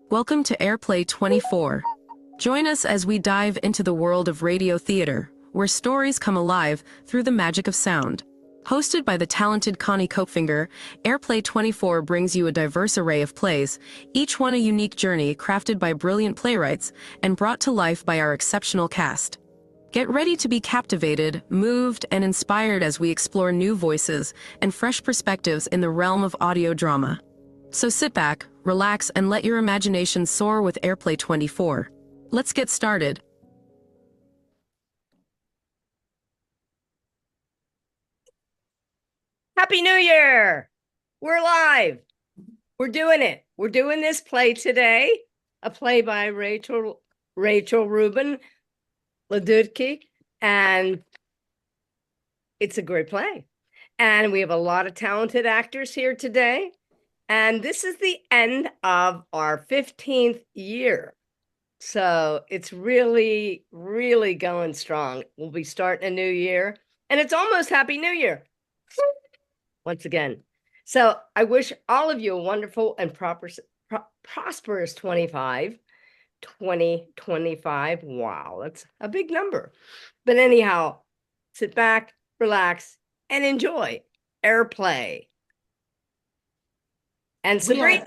Welcome to AirPlay24. Join us as we dive into the world of radio theater, where stories come alive through the magic of sound. Hosted by the talented Connie Copefinger, AirPlay24 brings you a diverse array of plays, each one a unique journey crafted by brilliant playwrights and brought to life by our exceptional cast. Get ready to be captivated, moved, and inspired as we explore new voices and fresh perspectives in the realm of audio drama. So sit back, relax, and let your imagination soar with AirPlay24. Let's get started. Happy New Year! We're live. We're doing it. We're doing this play today, a play by Rubin Ladutke, and it's a great play. And we have a lot of talented actors here today. And this is the end of our 15th year. So it's really, really going strong. We'll be starting a new year, and it's almost Happy New Year once again. So I wish all of you a wonderful and prosperous 2025. Wow, that's a big number. But anyhow, sit back, relax, and enjoy AirPlay. And Sabrina.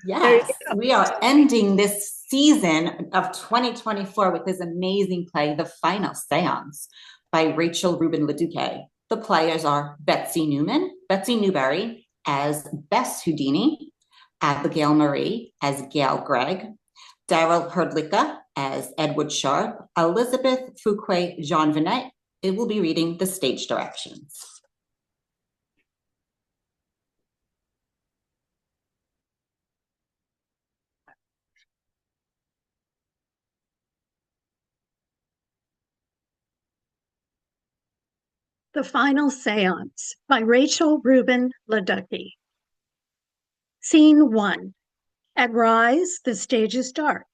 Yes, we are ending this season of 2024 with this amazing play, The Final Seance, by Rubin Ladutke. The players are Betsy Newberry as Bess Houdini, Abigail Marie as Gail Gregg, Daryl Hrdlicka as Edward Sharp, Elizabeth Fouquet Jouvenat. It will be reading the stage directions. The Final Seance by Rubin Ladutke. Scene 1. At Rise, the stage is dark.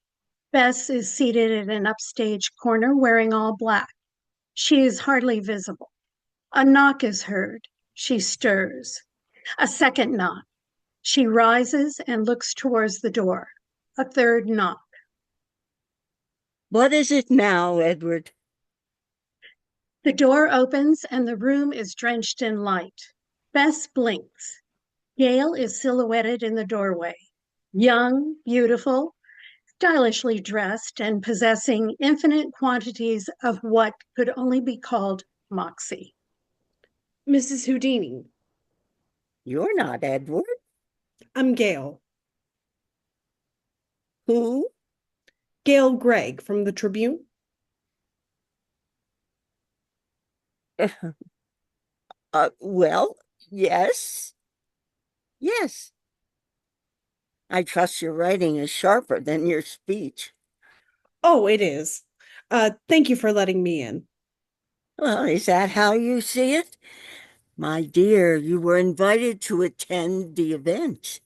Bess is seated in an upstage corner wearing all black. She is hardly visible. A knock is heard. She stirs. A second knock. She rises and looks towards the door. A third knock. What is it now, Edward? The door opens and the room is drenched in light. Bess blinks. Gail is silhouetted in the doorway, young, beautiful, stylishly dressed, and possessing infinite quantities of what could only be called moxie. Mrs. Houdini. You're not Edward. I'm Gail. Who? Gail Gregg from the Tribune. Well, yes. Yes. I trust your writing is sharper than your speech. Oh, it is. Thank you for letting me in. Well, is that how you see it? My dear, you were invited to attend the event.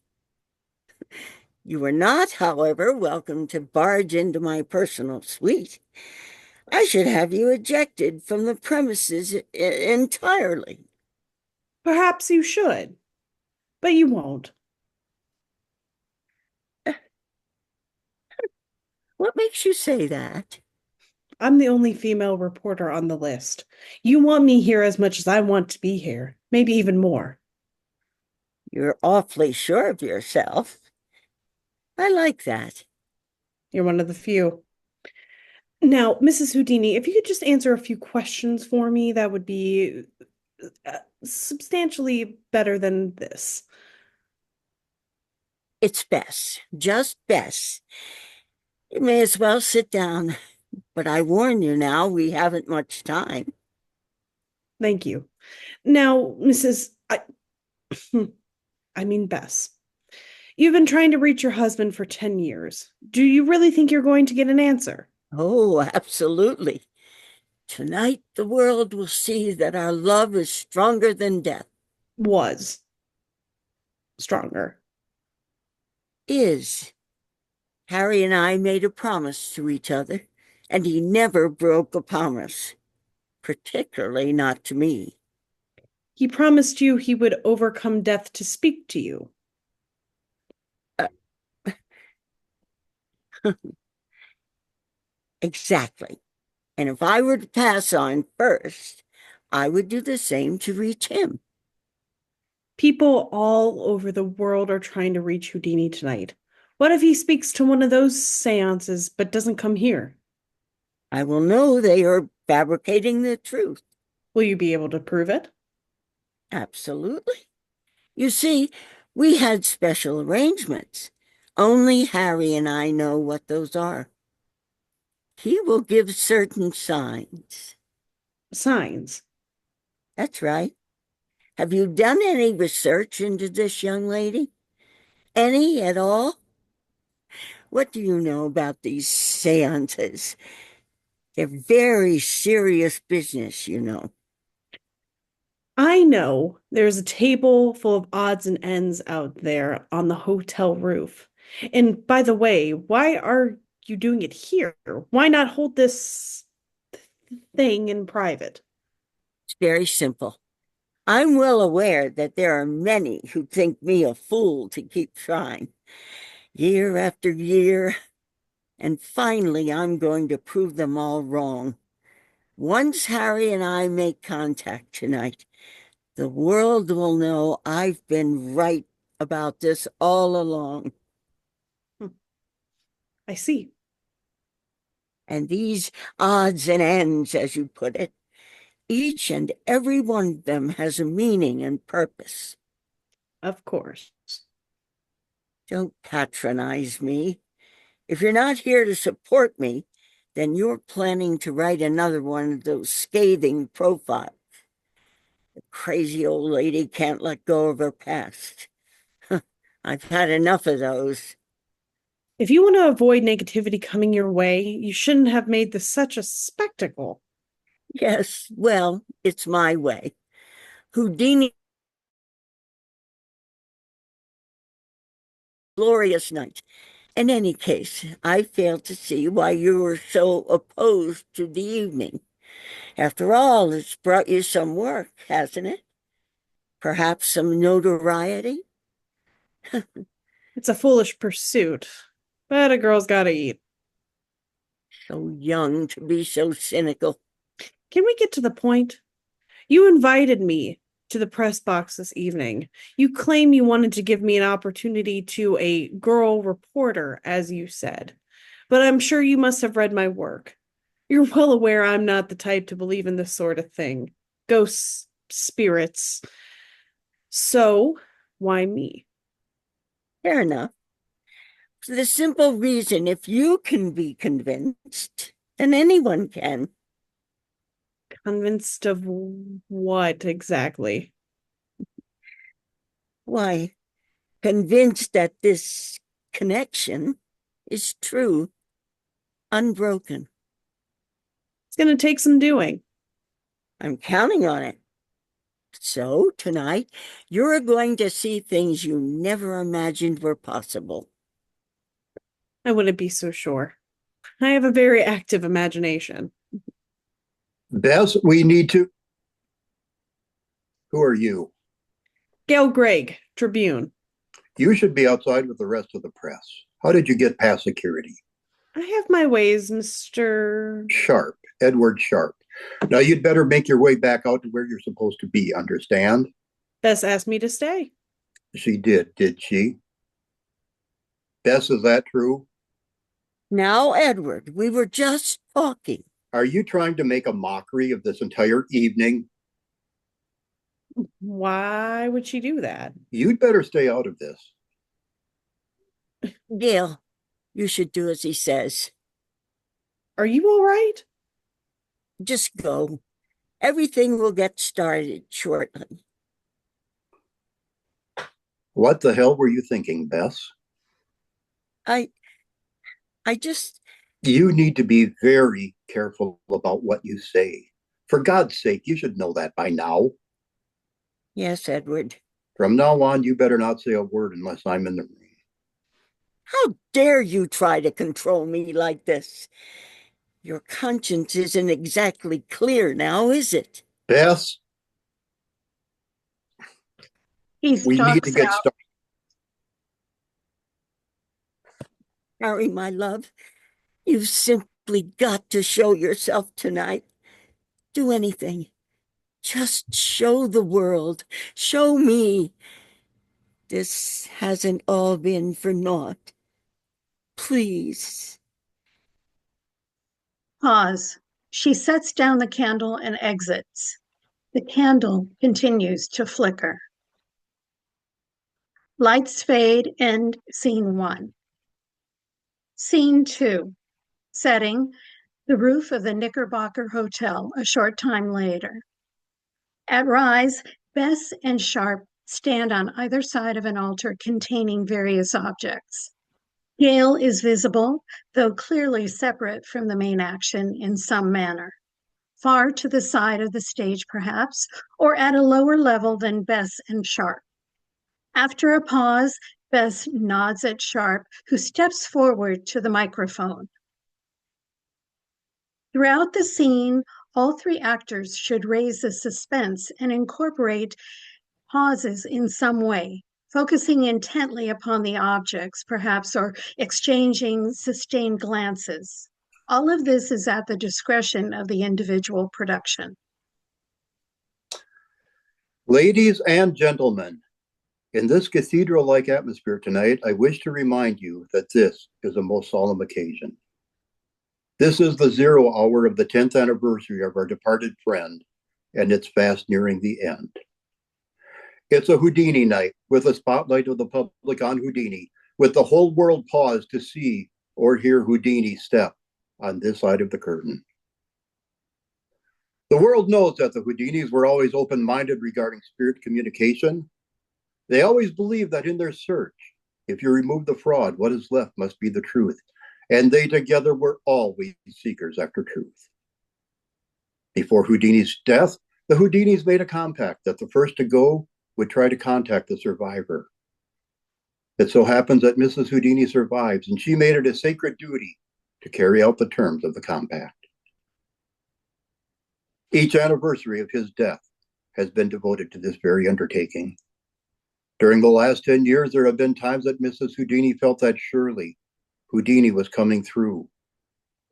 You were not, however, welcome to barge into my personal suite. I should have you ejected from the premises entirely. Perhaps you should, but you won't. What makes you say that? I'm the only female reporter on the list. You want me here as much as I want to be here, maybe even more. You're awfully sure of yourself. I like that. You're one of the few. Now, Mrs. Houdini, if you could just answer a few questions for me, that would be substantially better than this. It's Bess, just Bess. You may as well sit down, but I warn you now, we haven't much time. Thank you. Now, I mean Bess, you've been trying to reach your husband for 10 years. Do you really think you're going to get an answer? Oh, absolutely. Tonight, the world will see that our love is stronger than death. Was stronger. Is. Harry and I made a promise to each other, and he never broke a promise, particularly not to me. He promised you he would overcome death to speak to you. Exactly. And if I were to pass on first, I would do the same to reach him. People all over the world are trying to reach Houdini tonight. What if he speaks to one of those seances but doesn't come here? I will know they are fabricating the truth. Will you be able to prove it? Absolutely. You see, we had special arrangements. Only Harry and I know what those are. He will give certain signs. Signs. That's right. Have you done any research into this young lady? Any at all? What do you know about these seances? They're very serious business, you know. I know there's a table full of odds and ends out there on the hotel roof. And by the way, why are you doing it here? Why not hold this thing in private? It's very simple. I'm well aware that there are many who think me a fool to keep trying, year after year, and finally I'm going to prove them all wrong. Once Harry and I make contact tonight, the world will know I've been right about this all along. I see. And these odds and ends, as you put it, each and every one of them has a meaning and purpose. Of course. Don't patronize me. If you're not here to support me, then you're planning to write another one of those scathing profiles. The crazy old lady can't let go of her past. I've had enough of those. If you want to avoid negativity coming your way, you shouldn't have made this such a spectacle. Yes, well, it's my way. Houdini, glorious night. In any case, I fail to see why you were so opposed to the evening. After all, it's brought you some work, hasn't it? Perhaps some notoriety? It's a foolish pursuit, but a girl's gotta eat. So young to be so cynical. Can we get to the point? You invited me to the press box this evening. You claim you wanted to give me an opportunity to a girl reporter, as you said. But I'm sure you must have read my work. You're well aware I'm not the type to believe in this sort of thing. Ghosts, spirits. So, why me? Fair enough. For the simple reason, if you can be convinced, then anyone can. Convinced of what exactly? Why, convinced that this connection is true, unbroken. It's going to take some doing. I'm counting on it. So tonight, you're going to see things you never imagined were possible. I wouldn't be so sure. I have a very active imagination. Bess, we need to. Who are you? Gail Gregg, Tribune. You should be outside with the rest of the press. How did you get past security? I have my ways, Mr. Sharp, Edward Sharp. Now you'd better make your way back out to where you're supposed to be, understand? Bess asked me to stay. She did she? Bess, is that true? Now, Edward, we were just talking. Are you trying to make a mockery of this entire evening? Why would she do that? You'd better stay out of this. Gail, you should do as he says. Are you all right? Just go. Everything will get started shortly. What the hell were you thinking, Bess? I just... You need to be very careful about what you say. For God's sake, you should know that by now. Yes, Edward. From now on, you better not say a word unless I'm in the room. How dare you try to control me like this? Your conscience isn't exactly clear now, is it? Bess, He we need to stalks get out. started. Harry, my love, you've simply got to show yourself tonight. Do anything. Just show the world. Show me. This hasn't all been for naught. Please. Pause. She sets down the candle and exits. The candle continues to flicker. Lights fade, end scene 1. Scene 2. Setting, the roof of the Knickerbocker Hotel a short time later. At Rise, Bess and Sharp stand on either side of an altar containing various objects. Gail is visible, though clearly separate from the main action in some manner. Far to the side of the stage, perhaps, or at a lower level than Bess and Sharp. After a pause, Bess nods at Sharp, who steps forward to the microphone. Throughout the scene, all 3 actors should raise the suspense and incorporate pauses in some way, focusing intently upon the objects, perhaps, or exchanging sustained glances. All of this is at the discretion of the individual production. Ladies and gentlemen, in this cathedral-like atmosphere tonight, I wish to remind you that this is a most solemn occasion. This is the 0 hour of the 10th anniversary of our departed friend, and it's fast nearing the end. It's a Houdini night with a spotlight of the public on Houdini, with the whole world paused to see or hear Houdini step on this side of the curtain. The world knows that the Houdinis were always open-minded regarding spirit communication. They always believed that in their search, if you remove the fraud, what is left must be the truth. And they together were always seekers after truth. Before Houdini's death, the Houdinis made a compact that the first to go would try to contact the survivor. It so happens that Mrs. Houdini survives, and she made it a sacred duty to carry out the terms of the compact. Each anniversary of his death has been devoted to this very undertaking. During the last 10 years, there have been times that Mrs. Houdini felt that surely Houdini was coming through,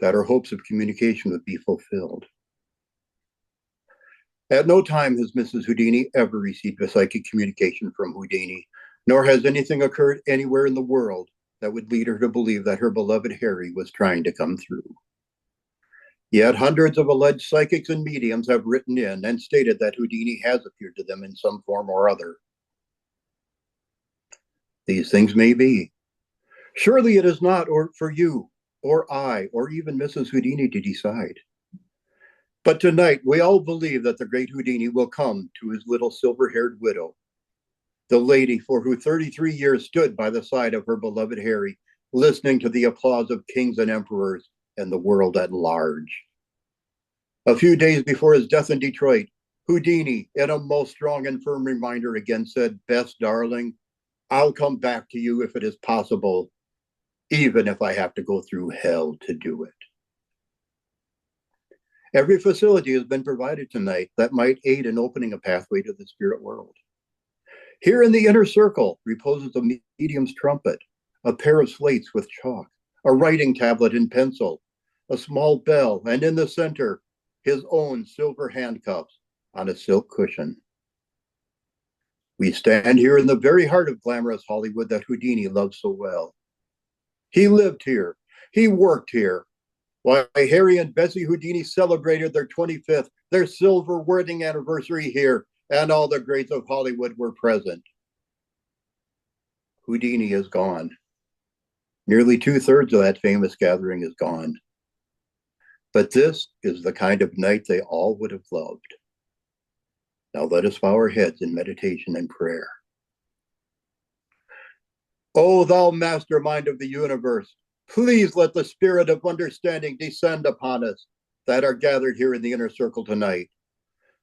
that her hopes of communication would be fulfilled. At no time has Mrs. Houdini ever received a psychic communication from Houdini, nor has anything occurred anywhere in the world that would lead her to believe that her beloved Harry was trying to come through. Yet hundreds of alleged psychics and mediums have written in and stated that Houdini has appeared to them in some form or other. These things may be. Surely it is not for you, or I, or even Mrs. Houdini to decide. But tonight, we all believe that the great Houdini will come to his little silver-haired widow, the lady for who 33 years stood by the side of her beloved Harry, listening to the applause of kings and emperors and the world at large. A few days before his death in Detroit, Houdini, in a most strong and firm reminder, again said, "Bess, darling, I'll come back to you if it is possible, even if I have to go through hell to do it." Every facility has been provided tonight that might aid in opening a pathway to the spirit world. Here in the inner circle reposes a medium's trumpet, a pair of slates with chalk, a writing tablet and pencil, a small bell, and in the center, his own silver handcuffs on a silk cushion. We stand here in the very heart of glamorous Hollywood that Houdini loved so well. He lived here. He worked here. While Harry and Betsy Houdini celebrated their 25th, their silver wedding anniversary here, and all the greats of Hollywood were present. Houdini is gone. Nearly 2/3 of that famous gathering is gone. But this is the kind of night they all would have loved. Now let us bow our heads in meditation and prayer. O thou mastermind of the universe, please let the spirit of understanding descend upon us that are gathered here in the inner circle tonight.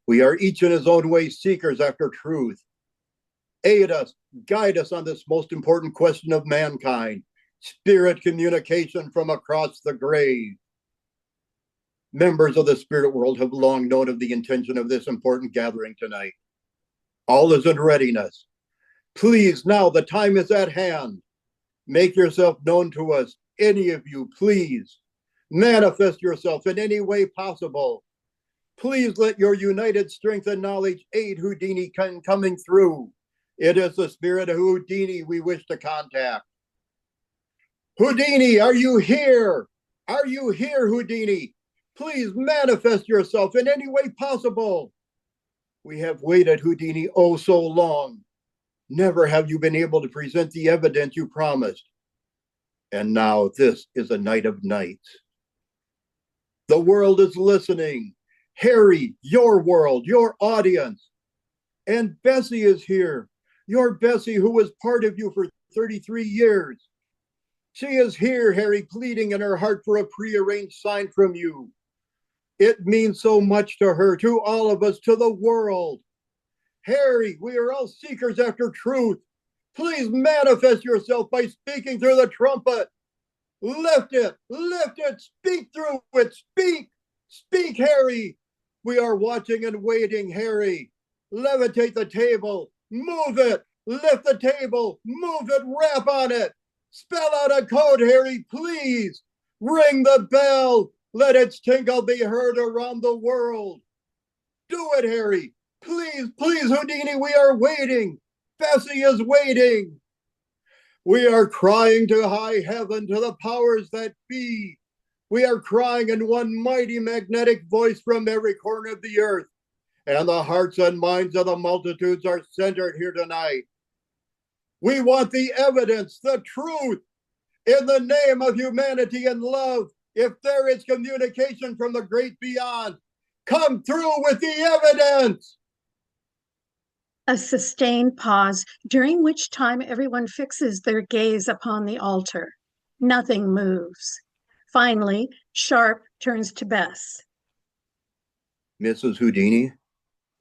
We are each in his own way seekers after truth. Aid us, guide us on this most important question of mankind, spirit communication from across the grave. Members of the spirit world have long known of the intention of this important gathering tonight. All is in readiness. Please, now the time is at hand. Make yourself known to us any of you, please manifest yourself in any way possible. Please let your united strength and knowledge aid Houdini coming through. It is the spirit of Houdini we wish to contact. Houdini, are you here? Are you here, Houdini? Please manifest yourself in any way possible. We have waited, Houdini, oh so long. Never have you been able to present the evidence you promised. And now this is a night of nights. The world is listening. Harry, your world, your audience. And Betsy is here. Your Betsy, who was part of you for 33 years. She is here, Harry, pleading in her heart for a prearranged sign from you. It means so much to her, to all of us, to the world. Harry, we are all seekers after truth. Please manifest yourself by speaking through the trumpet. Lift it, speak through it, speak, Harry. We are watching and waiting, Harry. Levitate the table, move it, lift the table, move it, rap on it. Spell out a code, Harry, please. Ring the bell. Let its tinkle be heard around the world. Do it, Harry. Please, Houdini, we are waiting. Betsy is waiting. We are crying to high heaven, to the powers that be. We are crying in one mighty magnetic voice from every corner of the earth. And the hearts and minds of the multitudes are centered here tonight. We want the evidence, the truth, in the name of humanity and love. If there is communication from the great beyond, come through with the evidence. A sustained pause, during which time everyone fixes their gaze upon the altar. Nothing moves. Finally, Sharp turns to Bess. Mrs. Houdini,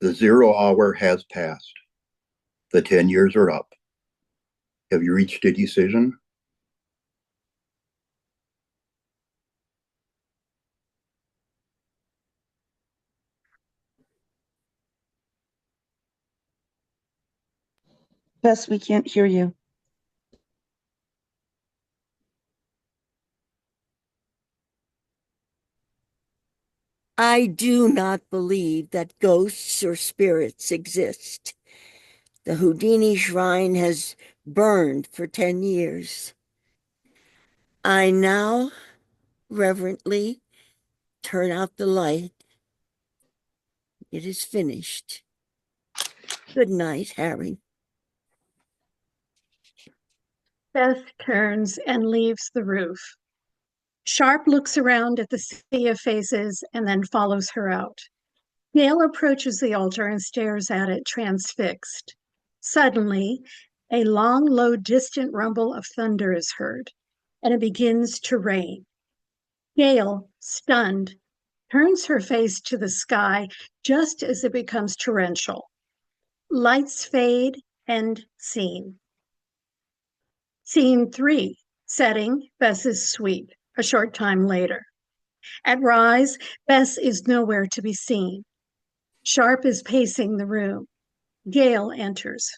the 0 hour has passed. The 10 years are up. Have you reached a decision? Bess, we can't hear you. I do not believe that ghosts or spirits exist. The Houdini shrine has burned for 10 years. I now reverently turn out the light. It is finished. Good night, Harry. Beth turns and leaves the roof. Sharp looks around at the sea of faces and then follows her out. Gail approaches the altar and stares at it, transfixed. Suddenly, a long, low, distant rumble of thunder is heard, and it begins to rain. Gail, stunned, turns her face to the sky just as it becomes torrential. Lights fade and scene. Scene 3, setting Bess's suite, a short time later. At Rise, Bess is nowhere to be seen. Sharp is pacing the room. Gail enters.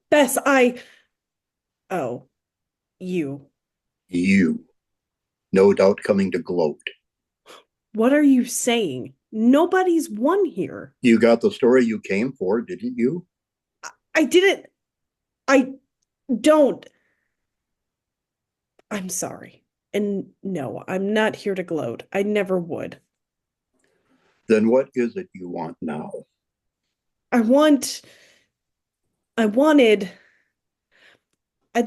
Bess, Oh, you. You. No doubt coming to gloat. What are you saying? Nobody's won here. You got the story you came for, didn't you? I didn't. I don't. I'm sorry. And no, I'm not here to gloat. I never would. Then what is it you want now? I'd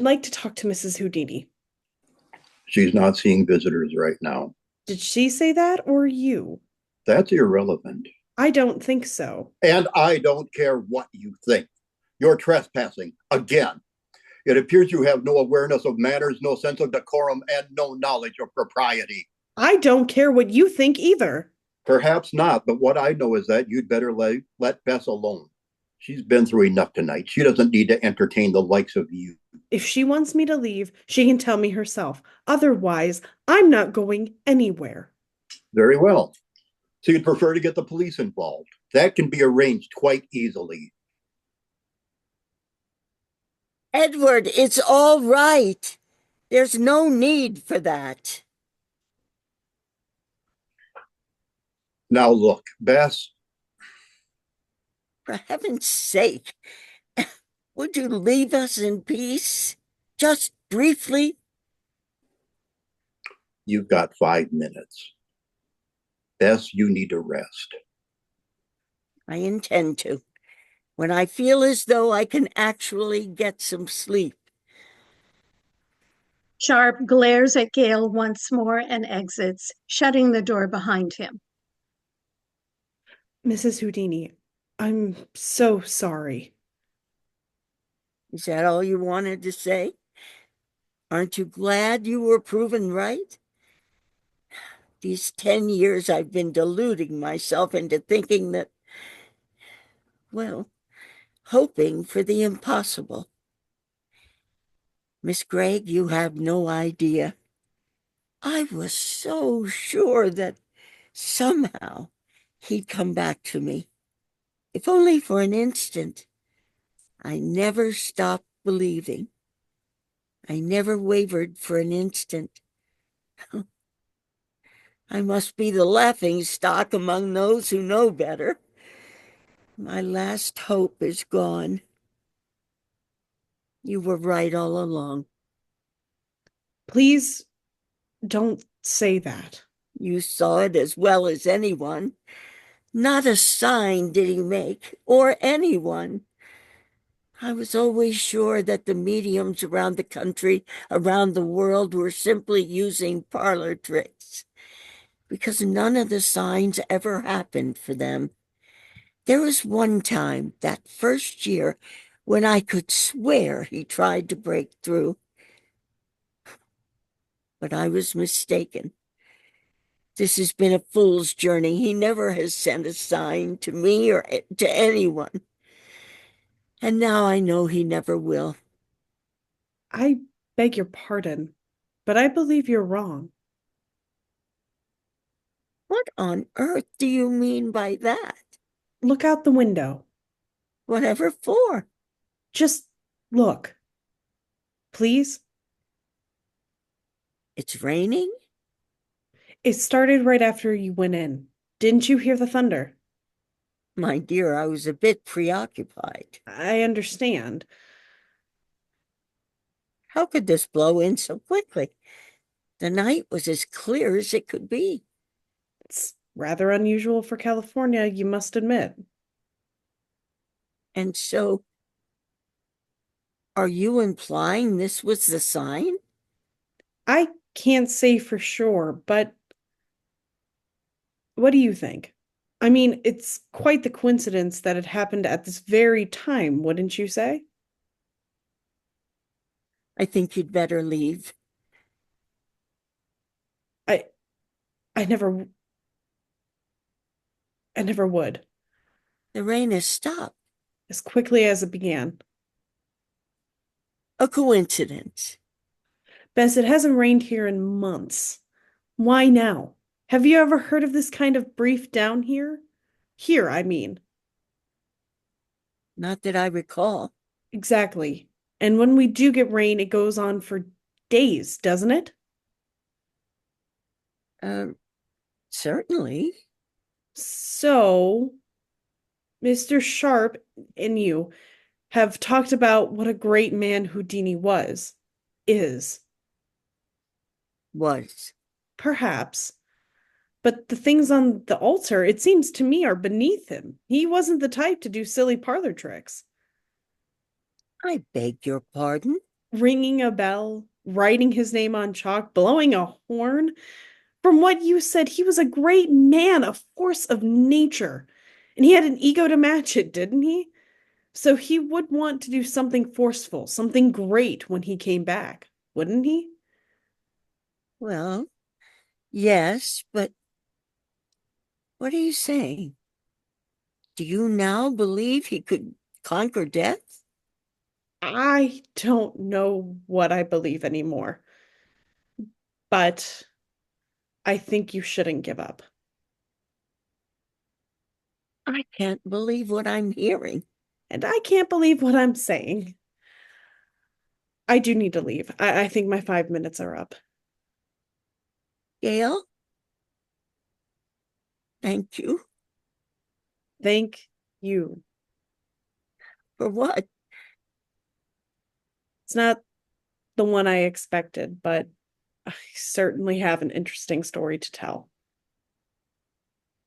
like to talk to Mrs. Houdini. She's not seeing visitors right now. Did she say that or you? That's irrelevant. I don't think so. And I don't care what you think. You're trespassing again. It appears you have no awareness of manners, no sense of decorum, and no knowledge of propriety. I don't care what you think either. Perhaps not, but what I know is that you'd better let Bess alone. She's been through enough tonight. She doesn't need to entertain the likes of you. If she wants me to leave, she can tell me herself. Otherwise, I'm not going anywhere. Very well. So you'd prefer to get the police involved. That can be arranged quite easily. Edward, it's all right. There's no need for that. Now look, Bess, For heaven's sake, would you leave us in peace? Just briefly? you've got 5 minutes. Bess, you need to rest. I intend to, when I feel as though I can actually get some sleep. Sharp glares at Gale once more and exits, shutting the door behind him. Mrs. Houdini, I'm so sorry. Is that all you wanted to say? Aren't you glad you were proven right? These 10 years I've been deluding myself into thinking that, well, hoping for the impossible. Miss Gregg, you have no idea. I was so sure that somehow he'd come back to me, if only for an instant. I never stopped believing. I never wavered for an instant. I must be the laughing stock among those who know better. My last hope is gone. You were right all along. Please don't say that. You saw it as well as anyone. Not a sign did he make, or anyone. I was always sure that the mediums around the country, around the world, were simply using parlor tricks, because none of the signs ever happened for them. There was one time, that first year, when I could swear he tried to break through. But I was mistaken. This has been a fool's journey. He never has sent a sign to me or to anyone. And now I know he never will. I beg your pardon, but I believe you're wrong. What on earth do you mean by that? Look out the window. Whatever for? Just look. Please? It's raining? It started right after you went in. Didn't you hear the thunder? My dear, I was a bit preoccupied. I understand. How could this blow in so quickly? The night was as clear as it could be. It's rather unusual for California, you must admit. And so, are you implying this was the sign? I can't say for sure, but what do you think? I mean, it's quite the coincidence that it happened at this very time, wouldn't you say? I think you'd better leave. I I never would. The rain has stopped. As quickly as it began. A coincidence. Bess, it hasn't rained here in months. Why now? Have you ever heard of this kind of brief down here? Here, I mean. Not that I recall. Exactly. And when we do get rain, it goes on for days, doesn't it? Certainly. So, Mr. Sharp and you have talked about what a great man Houdini is. Was. Perhaps. But the things on the altar, it seems to me, are beneath him. He wasn't the type to do silly parlor tricks. I beg your pardon? Ringing a bell, writing his name on chalk, blowing a horn. From what you said, he was a great man, a force of nature. And he had an ego to match it, didn't he? So he would want to do something forceful, something great when he came back, wouldn't he? Well, yes, but what are you saying? Do you now believe he could conquer death? I don't know what I believe anymore. But I think you shouldn't give up. I can't believe what I'm hearing. And I can't believe what I'm saying. I do need to leave. I think my 5 minutes are up. Gail? Thank you. Thank you. For what? It's not the one I expected, but I certainly have an interesting story to tell.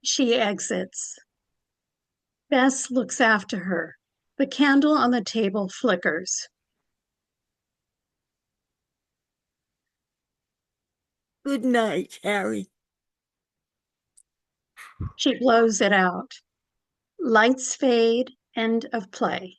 She exits. Bess looks after her. The candle on the table flickers. Good night, Harry. She blows it out. Lights fade. End of play.